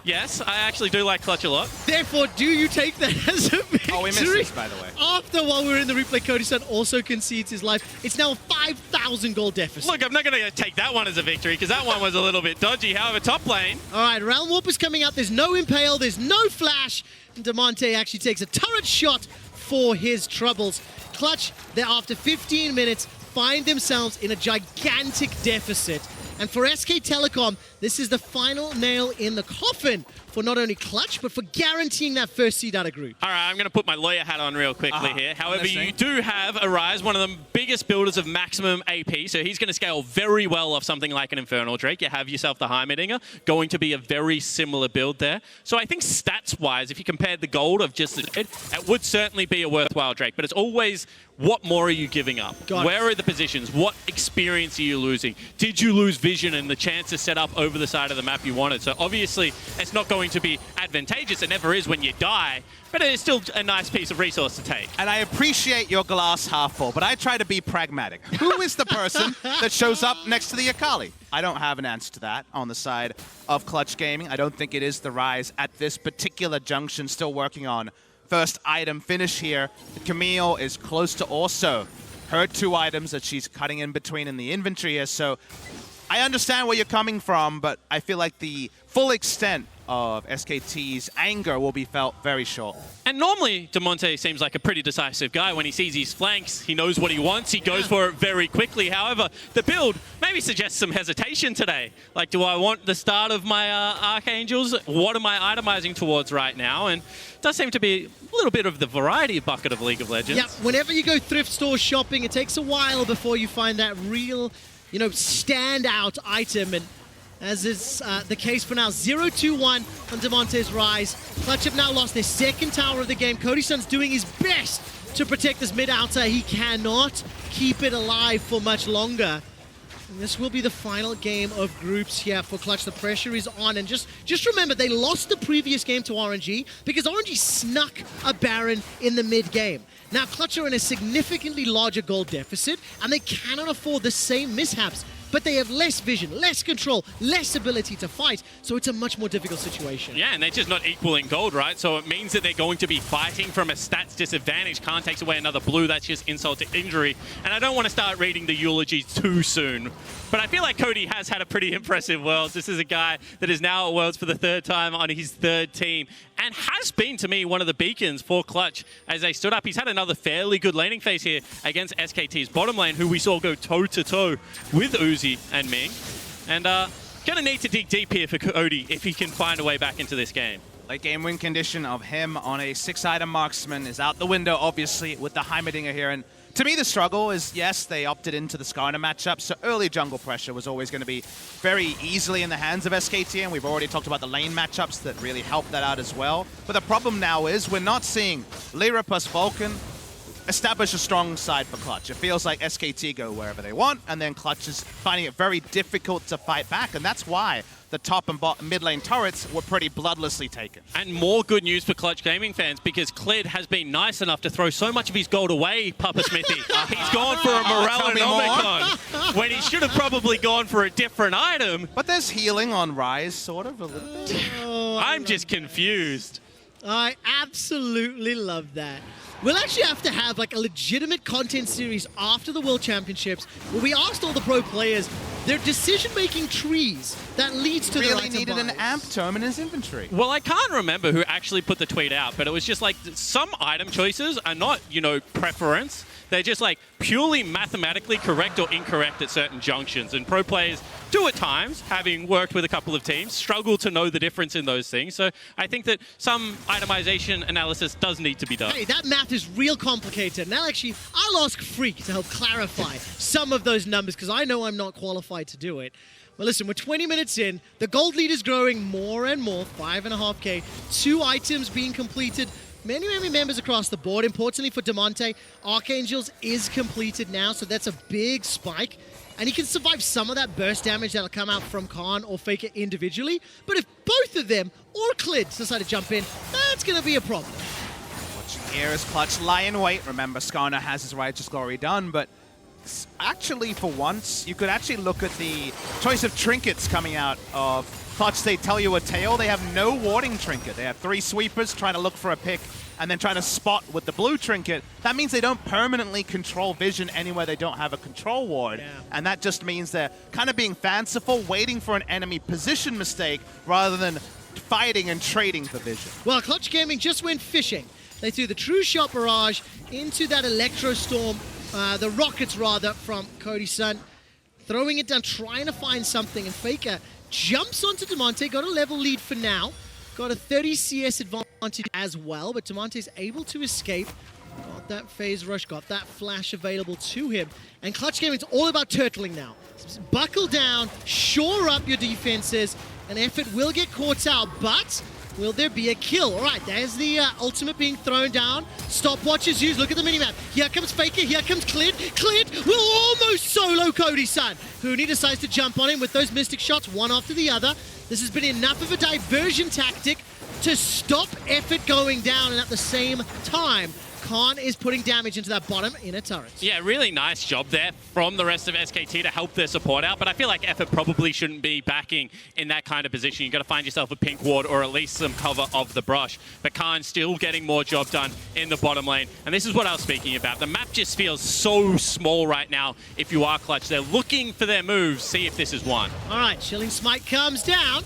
Yes, I actually do like Clutch a lot. Therefore, do you take that as a victory? Oh, we missed this, by the way. After, while we're in the replay, Cody Sun also concedes his life. It's now a 5,000 gold deficit. Look, I'm not going to take that one as a victory because that one was a little bit dodgy. However, top lane. All right, Realm Warp is coming out. There's no Impale, there's no Flash. And Damonte actually takes a turret shot for his troubles. Clutch, they're after 15 minutes, find themselves in a gigantic deficit. And for SK Telecom, this is the final nail in the coffin for not only Clutch, but for guaranteeing that first seed out of group. All right, I'm going to put my lawyer hat on real quickly here. However, you do have a Ryze, one of the biggest builders of maximum AP, so he's going to scale very well off something like an Infernal Drake. You have yourself the Heimerdinger, going to be a very similar build there. So I think stats-wise, if you compared the gold of just the it would certainly be a worthwhile Drake, but it's always what more are you giving up? Where are the positions? What experience are you losing? Did you lose vision and the chance to set up over the side of the map you wanted? So obviously, it's not going to be advantageous. It never is when you die, but it is still a nice piece of resource to take. And I appreciate your glass half full, but I try to be pragmatic. Who is the person that shows up next to the Akali? I don't have an answer to that on the side of Clutch Gaming. I don't think it is the Ryze at this particular junction, still working on first item finish here. Camille is close to also her 2 items that she's cutting in between in the inventory here. So I understand where you're coming from, but I feel like the full extent of SKT's anger will be felt very short. And normally, Damonte seems like a pretty decisive guy. When he sees his flanks, he knows what he wants. He goes for it very quickly. However, the build maybe suggests some hesitation today. Like, do I want the start of my Archangels? What am I itemizing towards right now? And it does seem to be a little bit of the variety bucket of League of Legends. Yeah, whenever you go thrift store shopping, it takes a while before you find that real, standout item. And as is the case for now, 0-2-1 on Damonte's Ryze. Clutch have now lost their second tower of the game. Cody Sun's doing his best to protect this mid-outer. He cannot keep it alive for much longer. And this will be the final game of groups here for Clutch. The pressure is on. And just remember, they lost the previous game to RNG because RNG snuck a Baron in the mid-game. Now, Clutch are in a significantly larger gold deficit, and they cannot afford the same mishaps. But they have less vision, less control, less ability to fight, so it's a much more difficult situation. Yeah, and they're just not equal in gold, right? So it means that they're going to be fighting from a stats disadvantage. Khan takes away another blue, that's just insult to injury. And I don't want to start reading the eulogies too soon, but I feel like Cody has had a pretty impressive Worlds. This is a guy that is now at Worlds for the 3rd time on his 3rd team, and has been, to me, one of the beacons for Clutch as they stood up. He's had another fairly good laning phase here against SKT's bottom lane, who we saw go toe-to-toe with Uzi and Ming. And gonna need to dig deep here for Cody if he can find a way back into this game. Late game win condition of him on a 6-item marksman is out the window, obviously, with the Heimerdinger here. And to me, the struggle is, yes, they opted into the Skarner matchup, so early jungle pressure was always going to be very easily in the hands of SKT, and we've already talked about the lane matchups that really helped that out as well. But the problem now is we're not seeing Lira plus Vulcan establish a strong side for Clutch. It feels like SKT go wherever they want, and then Clutch is finding it very difficult to fight back, and that's why the top and mid lane turrets were pretty bloodlessly taken. And more good news for Clutch Gaming fans, because Clid has been nice enough to throw so much of his gold away, Papa Smithy. He's gone for a Morellonomicon when he should have probably gone for a different item. But there's healing on Ryze, sort of, a little bit. I'm just confused. I absolutely love that. We'll actually have to have like a legitimate content series after the World Championships where we asked all the pro players their decision-making trees that leads to Really the right needed an amp tome in his inventory. Well, I can't remember who actually put the tweet out, but it was just like some item choices are not, you know, preference. They're just like purely mathematically correct or incorrect at certain junctions. And pro players do at times, having worked with a couple of teams, struggle to know the difference in those things. So I think that some itemization analysis does need to be done. Hey, that math is real complicated. Now, actually, I'll ask Freak to help clarify some of those numbers because I know I'm not qualified to do it. Well, listen, we're 20 minutes in. The gold lead is growing more and more, 5.5K. 2 items being completed. Many members across the board. Importantly for Damonte, Archangels is completed now, so that's a big spike. And he can survive some of that burst damage that'll come out from Khan or FLICKR individually. But if both of them or Clid decide to jump in, that's going to be a problem. Watching here is Clutch lie in wait. Remember, Skarner has his Righteous Glory done, but actually, for once, you could actually look at the choice of trinkets coming out of Clutch. They tell you a tail. They have no warding trinket. They have 3 sweepers trying to look for a pick and then trying to spot with the blue trinket. That means they don't permanently control vision anywhere they don't have a control ward. Yeah. And that just means they're kind of being fanciful, waiting for an enemy position mistake rather than fighting and trading for vision. Well, Clutch Gaming just went fishing. They threw the True Shot Barrage into that Electro Storm, the rockets rather, from Cody Sun. Throwing it down, trying to find something, and FLICKR jumps onto Damonte, got a level lead for now. Got a 30 CS advantage as well, but Damonte's able to escape. Got that phase rush, got that flash available to him. And Clutch Gaming's all about turtling now. Buckle down, shore up your defenses, and effort will get caught out, but will there be a kill? All right, there's the ultimate being thrown down. Stopwatch is used. Look at the minimap. Here comes FLICKR. Here comes Clid. Clid will almost solo Cody Sun. Huni decides to jump on him with those Mystic shots, one after the other. This has been enough of a diversion tactic to stop effort going down, and at the same time, Khan is putting damage into that bottom inner turret. Yeah, really nice job there from the rest of SKT to help their support out, but I feel like effort probably shouldn't be backing in that kind of position. You've got to find yourself a pink ward or at least some cover of the brush. But Khan's still getting more job done in the bottom lane. And this is what I was speaking about. The map just feels so small right now if you are Clutch. They're looking for their moves, see if this is one. All right, Chilling Smite comes down.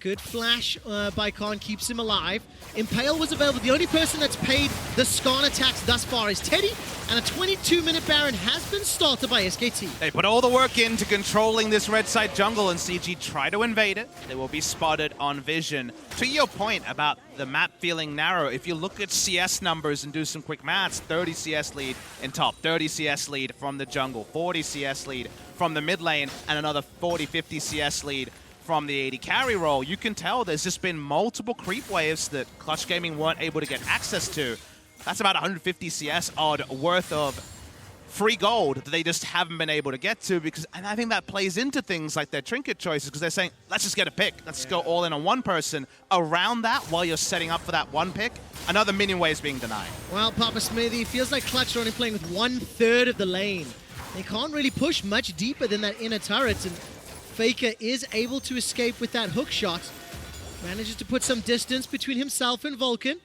Good flash by Khan, keeps him alive. Impale was available. The only person that's paid the Skarner tax thus far is Teddy, and a 22-minute Baron has been started by SKT. They put all the work into controlling this red side jungle, and CG try to invade it. They will be spotted on vision. To your point about the map feeling narrow, if you look at CS numbers and do some quick maths, 30 CS lead in top, 30 CS lead from the jungle, 40 CS lead from the mid lane, and another 40, 50 CS lead from the 80 carry role, you can tell there's just been multiple creep waves that Clutch Gaming weren't able to get access to. That's about 150 CS odd worth of free gold that they just haven't been able to get to, because, and I think that plays into things like their trinket choices, because they're saying, let's just get a pick. Let's go all in on one person. Around that, while you're setting up for that one pick, another minion wave is being denied. Well, Papa Smithy, feels like Clutch are only playing with 1/3 of the lane. They can't really push much deeper than that inner turret, and FLICKR is able to escape with that hook shot. Manages to put some distance between himself and Vulcan.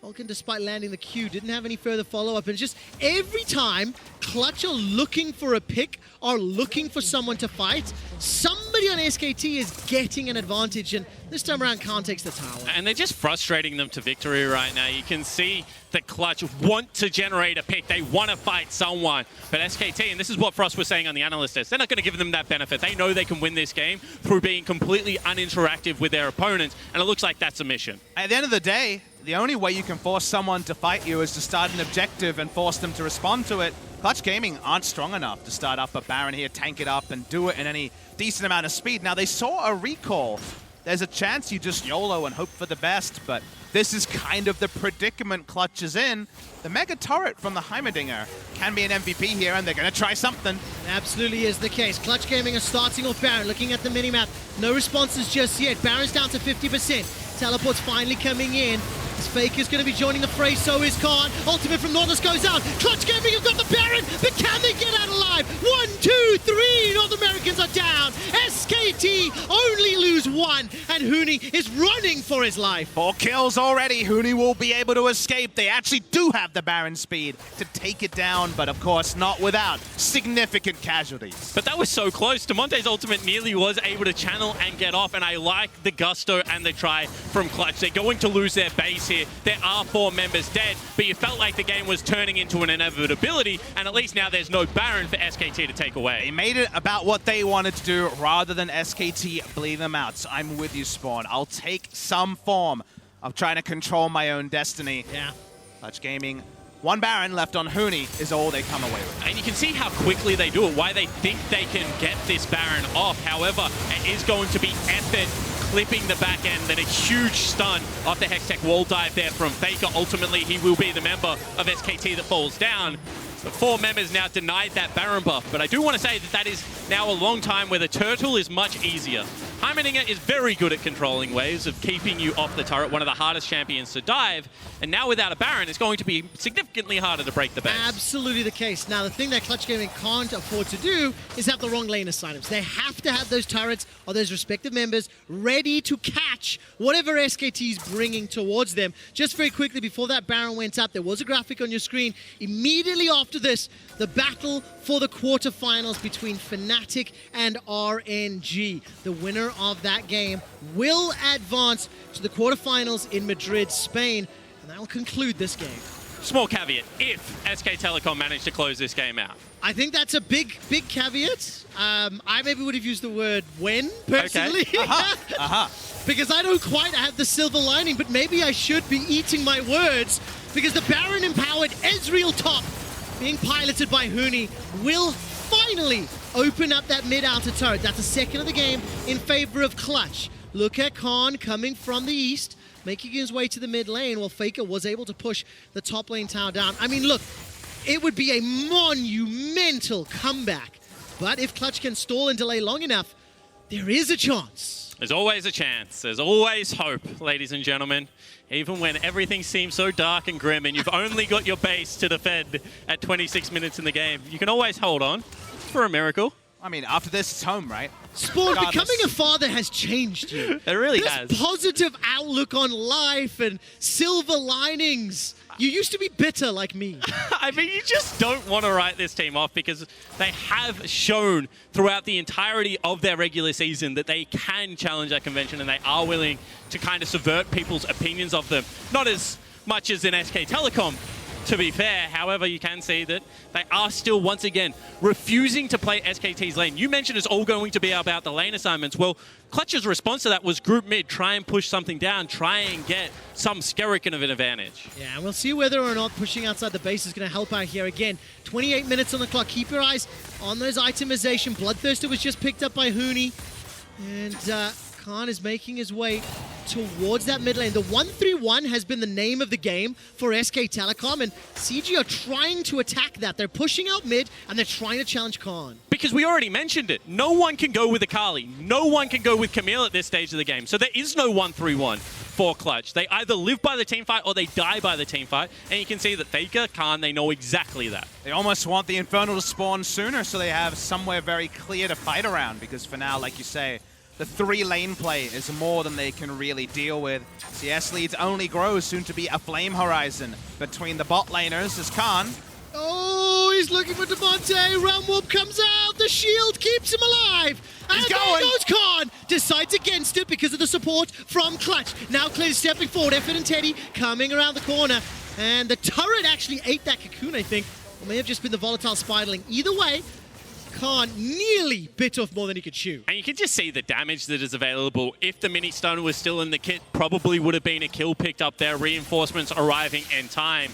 Vulcan, despite landing the Q, didn't have any further follow-up. And just every time Clutch are looking for a pick, are looking for someone to fight, somebody on SKT is getting an advantage. And this time around, Khan takes the tower. And they're just frustrating them to victory right now. You can see that Clutch want to generate a pick. They want to fight someone. But SKT, and this is what Frost was saying on the analyst desk, they're not going to give them that benefit. They know they can win this game through being completely uninteractive with their opponents. And it looks like that's a mission. At the end of the day, the only way you can force someone to fight you is to start an objective and force them to respond to it. Clutch Gaming aren't strong enough to start up a Baron here, tank it up, and do it in any decent amount of speed. Now, they saw a recall. There's a chance you just YOLO and hope for the best, but this is kind of the predicament Clutch is in. The Mega Turret from the Heimerdinger can be an MVP here, and they're going to try something. Absolutely is the case. Clutch Gaming are starting off Baron, looking at the minimap. No responses just yet. Baron's down to 50%. Teleport's finally coming in. FLICKR going to be joining the fray, so is Khan. Ultimate from Nautilus goes out. Clutch Gaming have got the Baron, but can they get out alive? 1, 2, 3, North Americans are down. SKT only lose 1, and Huni is running for his life. 4 kills already. Huni will be able to escape. They actually do have the Baron speed to take it down, but of course not without significant casualties. But that was so close. Damonte's ultimate nearly was able to channel and get off, and I like the gusto and the try from Clutch. They're going to lose their base here. There are 4 members dead, but you felt like the game was turning into an inevitability, and at least now there's no Baron for SKT to take away. They made it about what they wanted to do rather than SKT bleed them out. So I'm with you, Spawn. I'll take some form of trying to control my own destiny. Yeah. Clutch Gaming, 1 Baron left on Huni is all they come away with. And you can see how quickly they do it, why they think they can get this Baron off. However, it is going to be effort clipping the back end, then a huge stun off the Hextech wall dive there from FLICKR. Ultimately, he will be the member of SKT that falls down. The 4 members now denied that Baron buff, but I do want to say that that is now a long time where the turtle is much easier. Heimerdinger is very good at controlling waves, of keeping you off the turret, one of the hardest champions to dive, and now without a Baron, it's going to be significantly harder to break the base. Absolutely the case. Now, the thing that Clutch Gaming can't afford to do is have the wrong lane assignments. They have to have those turrets or those respective members ready to catch whatever SKT is bringing towards them. Just very quickly, before that Baron went up, there was a graphic on your screen. Immediately after this, the battle for the quarterfinals between Fnatic and RNG. The winner of that game will advance to the quarterfinals in Madrid, Spain, and that will conclude this game. Small caveat, if SK Telecom managed to close this game out. I think that's a big caveat. I maybe would have used the word when, personally. Okay. Because I don't quite have the silver lining, but maybe I should be eating my words, because the Baron-empowered Ezreal top, being piloted by Huni, will finally open up that mid-outer turret. That's the second of the game in favor of Clutch. Look at Khan coming from the east, making his way to the mid lane, while FLICKR was able to push the top lane tower down. I mean, look, it would be a monumental comeback. But if Clutch can stall and delay long enough, there is a chance. There's always a chance. There's always hope, ladies and gentlemen. Even when everything seems so dark and grim and you've only got your base to defend at 26 minutes in the game, you can always hold on for a miracle. I mean, after this, it's home, right? Spawn, becoming a father has changed you. It really this has. Positive outlook on life and silver linings. You used to be bitter like me. I mean, you just don't want to write this team off, because they have shown throughout the entirety of their regular season that they can challenge that convention, and they are willing to kind of subvert people's opinions of them. Not as much as in SK Telecom, to be fair. However, you can see that they are still, once again, refusing to play SKT's lane. You mentioned it's all going to be about the lane assignments. Well, Clutch's response to that was group mid, try and push something down, try and get some skeleton of an advantage. Yeah, and we'll see whether or not pushing outside the base is going to help out here. Again, 28 minutes on the clock. Keep your eyes on those itemization. Bloodthirster was just picked up by Huni. And Khan is making his way towards that mid lane. The 1-3-1 has been the name of the game for SK Telecom, and CG are trying to attack that. They're pushing out mid, and they're trying to challenge Khan. Because we already mentioned it. No one can go with Akali. No one can go with Camille at this stage of the game. So there is no 1-3-1 for Clutch. They either live by the team fight or they die by the team fight. And you can see that FLICKR, Khan, they know exactly that. They almost want the Infernal to spawn sooner so they have somewhere very clear to fight around, because for now, like you say, the 3-lane play is more than they can really deal with. CS leads only grows, soon to be a flame horizon between the bot laners as Khan. Oh, he's looking for Damonte. Realm Warp comes out. The shield keeps him alive. And He's there going. goes Khan. Decides against it because of the support from Clutch. Now Clid stepping forward. Effort and Teddy coming around the corner. And the turret actually ate that cocoon, I think. Or may have just been the volatile spiraling. Either way, Khan nearly bit off more than he could chew. And you can just see the damage that is available. If the mini stun was still in the kit, probably would have been a kill picked up there. Reinforcements arriving in time.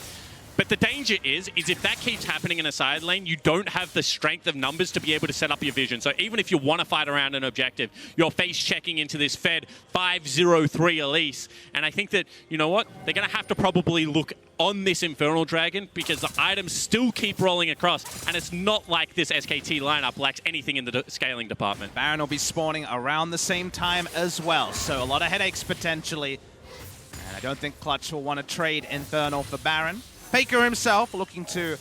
But the danger is if that keeps happening in a side lane, you don't have the strength of numbers to be able to set up your vision. So even if you want to fight around an objective, you're face checking into this Fed 5-0-3 Elise. And I think that, you know what, they're going to have to probably look on this Infernal Dragon, because the items still keep rolling across. And it's not like this SKT lineup lacks anything in the scaling department. Baron will be spawning around the same time as well, so a lot of headaches potentially. And I don't think Clutch will want to trade Infernal for Baron. FLICKR himself looking to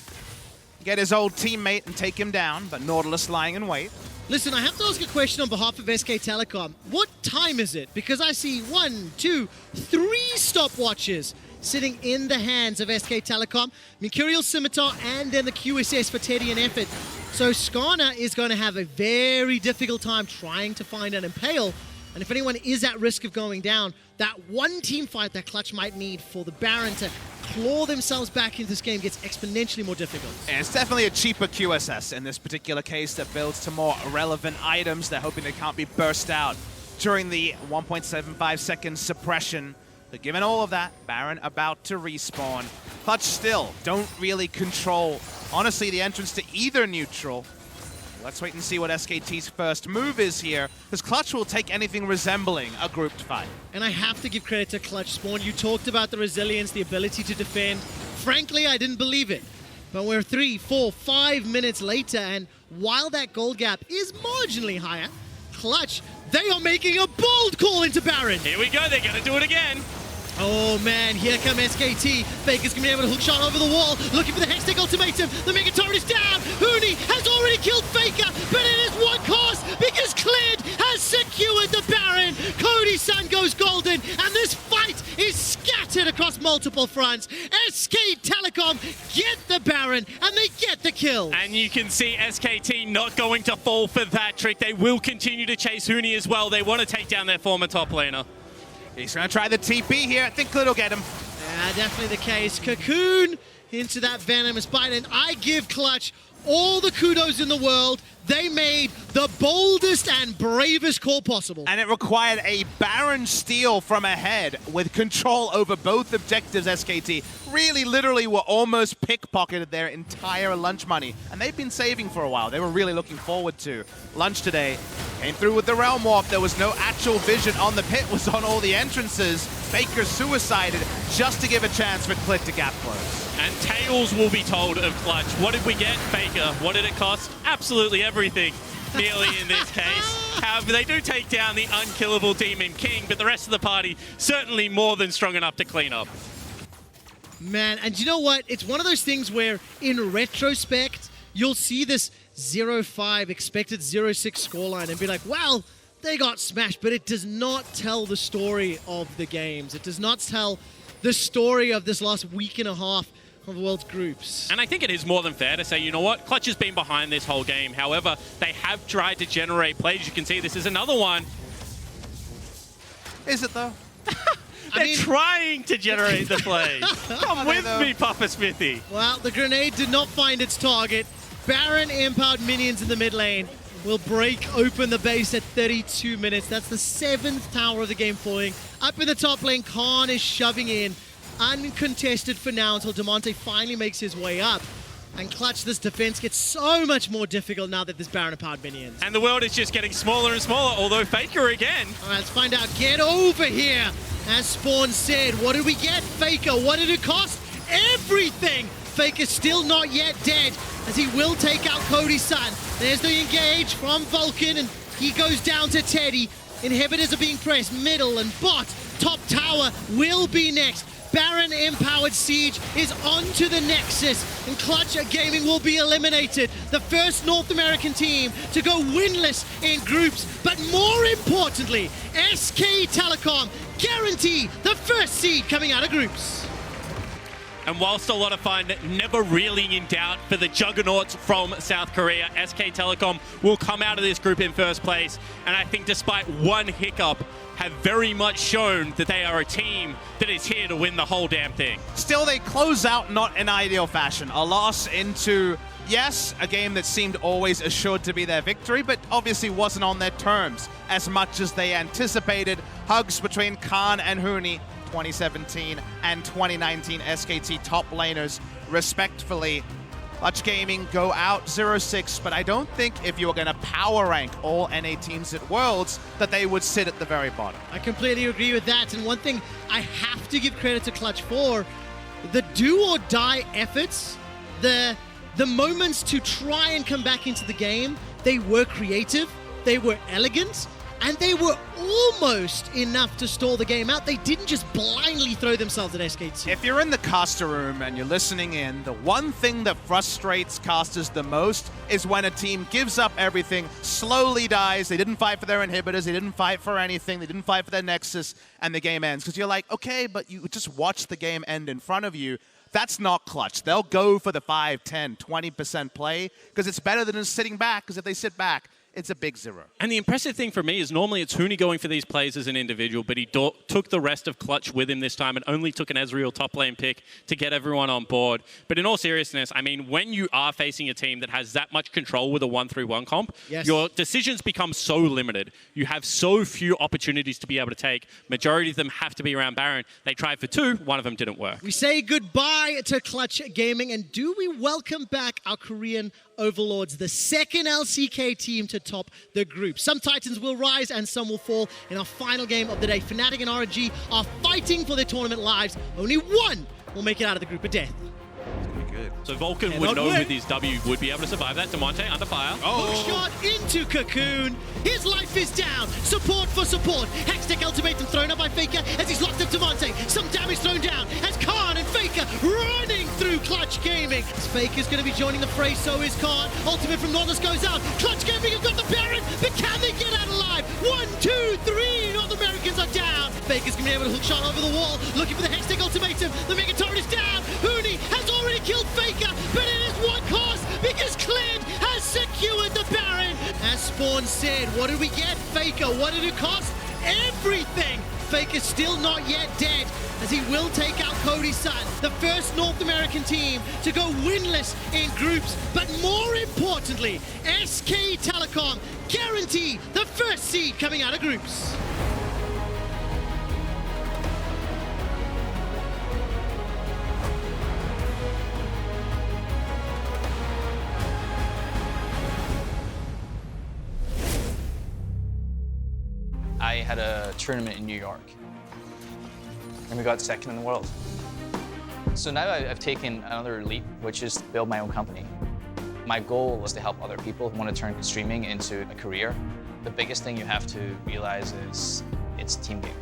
get his old teammate and take him down, but Nautilus lying in wait. Listen, I have to ask a question on behalf of SK Telecom. What time is it? Because I see 1, 2, 3 stopwatches sitting in the hands of SK Telecom. Mercurial Scimitar and then the QSS for Teddy and Effort. So Skarner is going to have a very difficult time trying to find an Impale. And if anyone is at risk of going down, that one team fight that Clutch might need for the Baron to claw themselves back into this game gets exponentially more difficult. And it's definitely a cheaper QSS in this particular case that builds to more relevant items. They're hoping they can't be burst out during the 1.75 second suppression. But given all of that, Baron about to respawn. Clutch still don't really control, honestly, the entrance to either neutral. Let's wait and see what SKT's first move is here, because Clutch will take anything resembling a grouped fight. And I have to give credit to Clutch, Spawn. You talked about the resilience, the ability to defend. Frankly, I didn't believe it. But we're 3, 4, 5 minutes later, and while that gold gap is marginally higher, Clutch, they are making a bold call into Baron. Here we go, they're going to do it again. Oh man, here come SKT. FLICKR's gonna be able to hook shot over the wall, looking for the Hextech ultimatum. The Mega Turret is down. Huni has already killed FLICKR, but it is one cost because Clid has secured the Baron. Cody Sun goes golden, and this fight is scattered across multiple fronts. SK Telecom get the Baron, and they get the kill. And you can see SKT not going to fall for that trick. They will continue to chase Huni as well. They want to take down their former top laner. He's going to try the TP here. I think Clid will get him. Yeah, definitely the case. Cocoon into that venomous bite, and I give Clutch all the kudos in the world. They made the boldest and bravest call possible. And it required a Baron steal from ahead with control over both objectives. SKT really literally were almost pickpocketed their entire lunch money. And they've been saving for a while. They were really looking forward to lunch today. Came through with the Realm Warp. There was no actual vision on the pit, was on all the entrances. FLICKR suicided just to give a chance for Clid to gap close. And Tails will be told of Clutch. What did we get, FLICKR? What did it cost? Absolutely everything, nearly in this case. However, they do take down the unkillable Demon King, but the rest of the party certainly more than strong enough to clean up. Man, and you know what? It's one of those things where, in retrospect, you'll see this 0-5 expected 0-6 scoreline and be like, well, they got smashed, but it does not tell the story of the games. It does not tell the story of this last week and a half of World Groups. And I think it is more than fair to say, you know what, Clutch has been behind this whole game. However, they have tried to generate plays. You can see this is another one. Is it though? They're trying to generate the plays. Come with me, Papa Smithy. Well, the grenade did not find its target. Baron empowered minions in the mid lane will break open the base at 32 minutes. That's the 7th tower of the game falling. Up in the top lane, Khan is shoving in. Uncontested for now until Damonte finally makes his way up. And Clutch, this defense gets so much more difficult now that there's Baron empowered minions. And the world is just getting smaller and smaller, although FLICKR again. All right, let's find out. Get over here. As Spawn said, what did we get, FLICKR? What did it cost? Everything. FLICKR still not yet dead, as he will take out Cody Sun. There's the engage from Vulcan, and he goes down to Teddy. Inhibitors are being pressed, middle and bot. Top tower will be next. Baron empowered Siege is onto the Nexus, and Clutch Gaming will be eliminated. The first North American team to go winless in groups, but more importantly, SK Telecom guarantee the first seed coming out of groups. And whilst a lot of fun, never really in doubt for the juggernauts from South Korea, SK Telecom will come out of this group in first place. And I think despite one hiccup, have very much shown that they are a team that is here to win the whole damn thing. Still, they close out not in ideal fashion. A loss into, yes, a game that seemed always assured to be their victory, but obviously wasn't on their terms as much as they anticipated. Hugs between Khan and Huni, 2017 and 2019 SKT top laners, respectfully. Clutch Gaming go out 0-6, but I don't think if you were going to power rank all NA teams at Worlds that they would sit at the very bottom. I completely agree with that, and one thing I have to give credit to Clutch for, the do-or-die efforts, the moments to try and come back into the game, they were creative, they were elegant, and they were almost enough to stall the game out. They didn't just blindly throw themselves at SKT. If you're in the caster room and you're listening in, the one thing that frustrates casters the most is when a team gives up everything, slowly dies, they didn't fight for their inhibitors, they didn't fight for anything, they didn't fight for their nexus, and the game ends. Because you're like, okay, but you just watch the game end in front of you. That's not clutch. They'll go for the 5, 10, 20% play because it's better than just sitting back, because if they sit back, it's a big zero. And the impressive thing for me is normally it's Huni going for these plays as an individual, but he took the rest of Clutch with him this time and only took an Ezreal top lane pick to get everyone on board. But in all seriousness, I mean, when you are facing a team that has that much control with a 1-3-1 comp, your decisions become so limited. You have so few opportunities to be able to take. Majority of them have to be around Baron. They tried for 2, one of them didn't work. We say goodbye to Clutch Gaming, and do we welcome back our Korean overlords, the second LCK team to top the group. Some Titans will rise and some will fall in our final game of the day. Fnatic and RNG are fighting for their tournament lives. Only one will make it out of the group of death. So Vulcan would know with his W would be able to survive that. Damonte under fire. Hook shot into Cocoon. His life is down. Support for support. Hextech ultimatum thrown up by FLICKR as he's locked up Damonte. Some damage thrown down as Khan and FLICKR running through Clutch Gaming. FLICKR's going to be joining the fray, so is Khan. Ultimate from Nautilus goes out. Clutch Gaming have got the Baron, but can they get out alive? 1, 2, 3. North Americans are down. FLICKR's going to be able to hook shot over the wall, looking for the Hextech ultimatum. The Mega Turret is down. Huni has already killed FLICKR, but it is what cost because Clid has secured the Baron. As Spawn said, what did we get, FLICKR? What did it cost? Everything! FLICKR's still not yet dead, as he will take out Cody Sun, the first North American team to go winless in groups. But more importantly, SK Telecom guarantee the first seed coming out of groups. I had a tournament in New York, and we got second in the world. So now I've taken another leap, which is to build my own company. My goal was to help other people who want to turn streaming into a career. The biggest thing you have to realize is it's a team game.